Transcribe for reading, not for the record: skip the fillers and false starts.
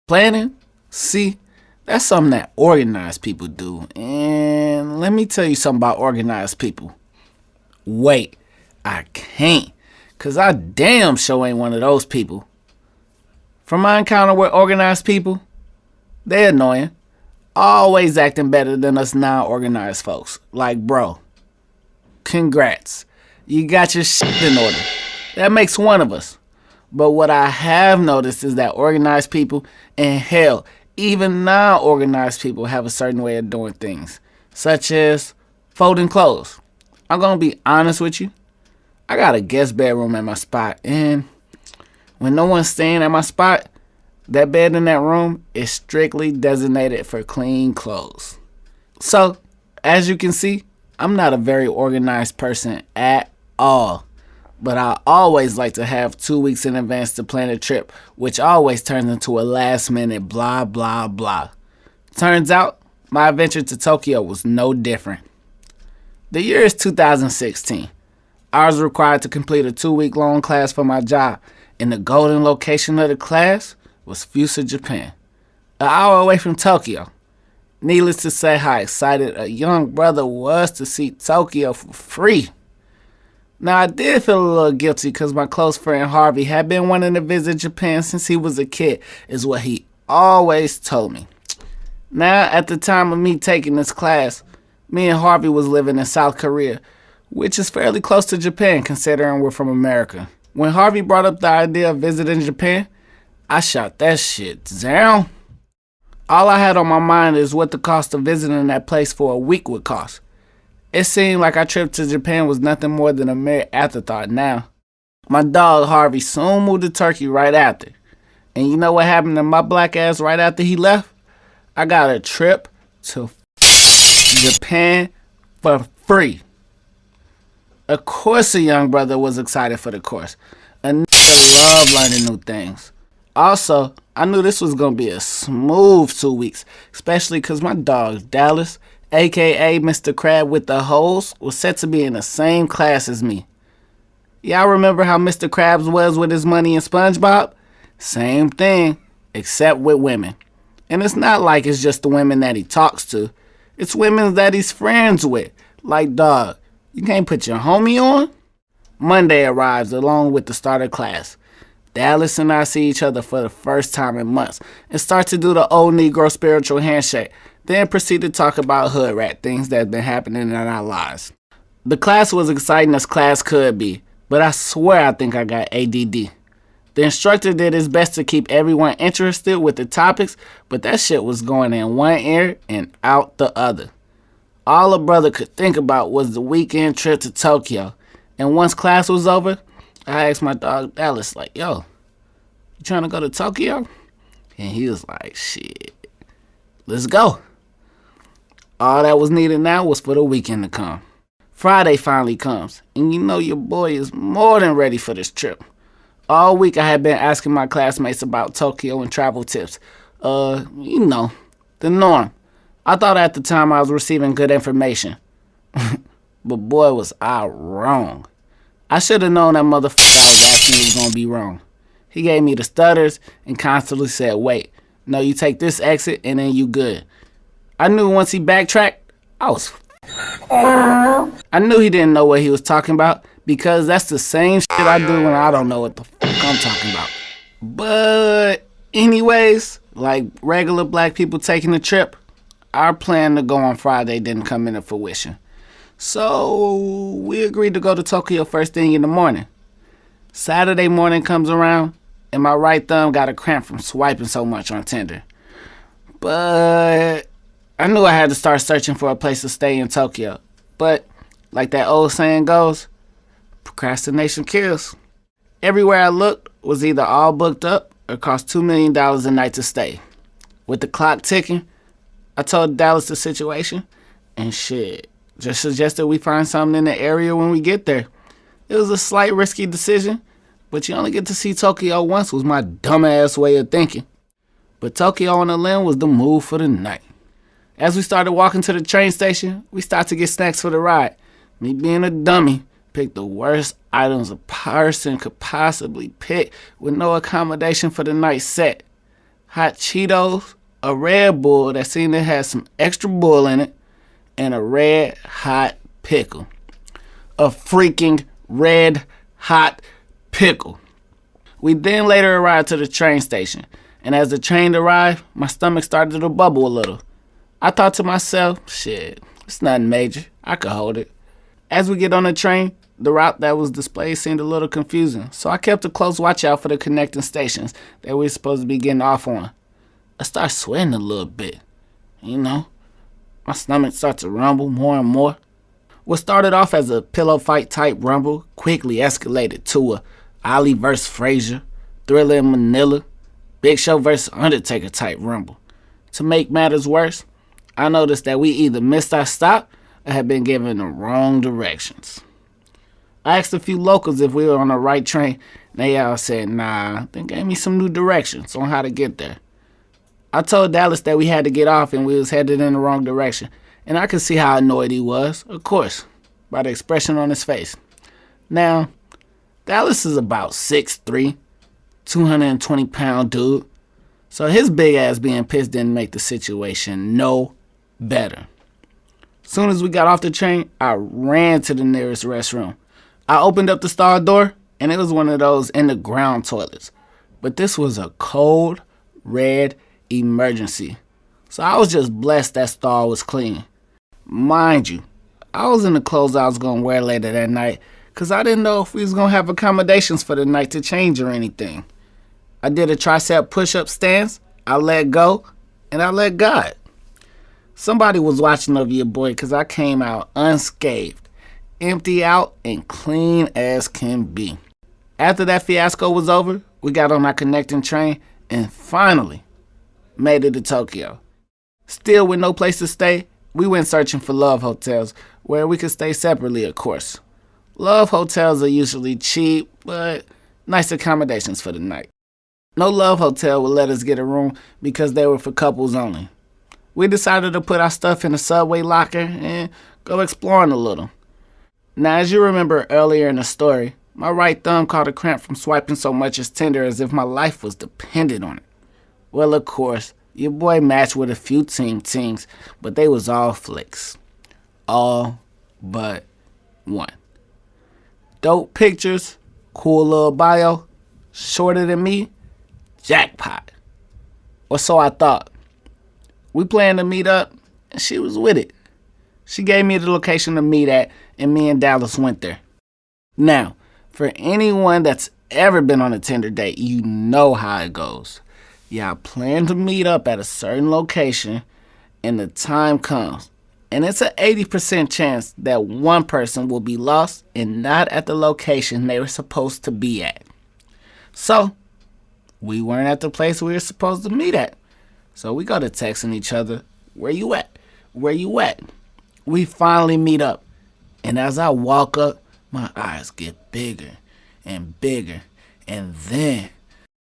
Planning? See, that's something that organized people do. And let me tell you something about organized people. Wait, I can't. Cause I damn sure ain't one of those people. From my encounter with organized people, they annoying. Always acting better than us non-organized folks. Like, bro, congrats. You got your shit in order. That makes one of us. But what I have noticed is that organized people, and hell, even non-organized people have a certain way of doing things. Such as folding clothes. I'm gonna be honest with you. I got a guest bedroom at my spot, and when no one's staying at my spot, that bed in that room is strictly designated for clean clothes. So, as you can see, I'm not a very organized person at all. But I always like to have 2 weeks in advance to plan a trip, which always turns into a last minute blah blah blah. Turns out, my adventure to Tokyo was no different. The year is 2016. I was required to complete a 2-week-long class for my job, and the golden location of the class was Fusa, Japan, an hour away from Tokyo. Needless to say how excited a young brother was to see Tokyo for free. Now, I did feel a little guilty because my close friend Harvey had been wanting to visit Japan since he was a kid, is what he always told me. Now, at the time of me taking this class, me and Harvey was living in South Korea, which is fairly close to Japan considering we're from America. When Harvey brought up the idea of visiting Japan, I shot that shit down. All I had on my mind is what the cost of visiting that place for a week would cost. It seemed like our trip to Japan was nothing more than a mere afterthought now. My dog Harvey soon moved to Turkey right after. And you know what happened to my black ass right after he left? I got a trip to Japan for free. Of course a young brother was excited for the course. A nigga love learning new things. Also, I knew this was going to be a smooth 2 weeks, especially because my dog Dallas, aka Mr. Crab with the holes, was set to be in the same class as me. Y'all remember how Mr. Krabs was with his money in SpongeBob? Same thing, except with women. And it's not like it's just the women that he talks to. It's women that he's friends with. Like, dog, you can't put your homie on? Monday arrives along with the start of class. Dallas and I see each other for the first time in months and start to do the old Negro spiritual handshake, then proceed to talk about hood rat things that have been happening in our lives. The class was exciting as class could be, but I swear I think I got ADD. The instructor did his best to keep everyone interested with the topics, but that shit was going in one ear and out the other. All a brother could think about was the weekend trip to Tokyo, and once class was over, I asked my dog Dallas, like, yo, you trying to go to Tokyo? And he was like, shit, let's go. All that was needed now was for the weekend to come. Friday finally comes, and you know your boy is more than ready for this trip. All week I had been asking my classmates about Tokyo and travel tips. You know, the norm. I thought at the time I was receiving good information. But boy, was I wrong. I should have known that motherfucker I was asking was going to be wrong. He gave me the stutters and constantly said, wait, no, you take this exit and then you good. I knew once he backtracked, I knew he didn't know what he was talking about because that's the same shit I do when I don't know what the fuck I'm talking about. But anyways, like regular black people taking a trip, our plan to go on Friday didn't come into fruition. So we agreed to go to Tokyo first thing in the morning. Saturday morning comes around and my right thumb got a cramp from swiping so much on Tinder. But I knew I had to start searching for a place to stay in Tokyo. But like that old saying goes, procrastination kills. Everywhere I looked was either all booked up or cost $2 million a night to stay. With the clock ticking, I told Dallas the situation and shit, just suggested we find something in the area when we get there. It was a slight risky decision, but you only get to see Tokyo once was my dumbass way of thinking. But Tokyo on a limb was the move for the night. As we started walking to the train station, we started to get snacks for the ride. Me being a dummy, picked the worst items a person could possibly pick with no accommodation for the night set. hot Cheetos, a Red Bull that seemed to have some extra bull in it, and a red hot pickle. A freaking red hot pickle. We then later arrived to the train station, and as the train arrived, my stomach started to bubble a little. I thought to myself, shit, it's nothing major. I could hold it. As we get on the train, the route that was displayed seemed a little confusing, so I kept a close watch out for the connecting stations that we were supposed to be getting off on. I started sweating a little bit. My stomach started to rumble more and more. What started off as a pillow fight type rumble quickly escalated to a Ali vs. Frazier, Thriller in Manila, Big Show vs. Undertaker type rumble. To make matters worse, I noticed that we either missed our stop or had been given the wrong directions. I asked a few locals if we were on the right train, and they all said nah, then gave me some new directions on how to get there. I told Dallas that we had to get off and we was headed in the wrong direction, and I could see how annoyed he was, of course, by the expression on his face. Now, Dallas is about 6'3", 220-pound dude, so his big ass being pissed didn't make the situation no better. Soon as we got off the train, I ran to the nearest restroom. I opened up the stall door, and it was one of those in-the-ground toilets. But this was a cold, red emergency. So I was just blessed that stall was clean. Mind you, I was in the clothes I was going to wear later that night because I didn't know if we was going to have accommodations for the night to change or anything. I did a tricep push-up stance, I let go, and I let God. Somebody was watching over your boy because I came out unscathed, empty out, and clean as can be. After that fiasco was over, we got on our connecting train and finally made it to Tokyo. Still with no place to stay, we went searching for love hotels where we could stay separately, of course. Love hotels are usually cheap, but nice accommodations for the night. No love hotel would let us get a room because they were for couples only. We decided to put our stuff in a subway locker and go exploring a little. Now, as you remember earlier in the story, my right thumb caught a cramp from swiping so much as Tinder as if my life was dependent on it. Well, of course, your boy matched with a few tings, but they was all flicks. All but one. Dope pictures, cool little bio, shorter than me, jackpot. Or so I thought. We planned to meet up, and she was with it. She gave me the location to meet at, and me and Dallas went there. Now, for anyone that's ever been on a Tinder date, you know how it goes. Y'all plan to meet up at a certain location, and the time comes. And it's an 80% chance that one person will be lost and not at the location they were supposed to be at. So, we weren't at the place we were supposed to meet at. So we go to texting each other, where you at? Where you at? We finally meet up. And as I walk up, my eyes get bigger and bigger. And then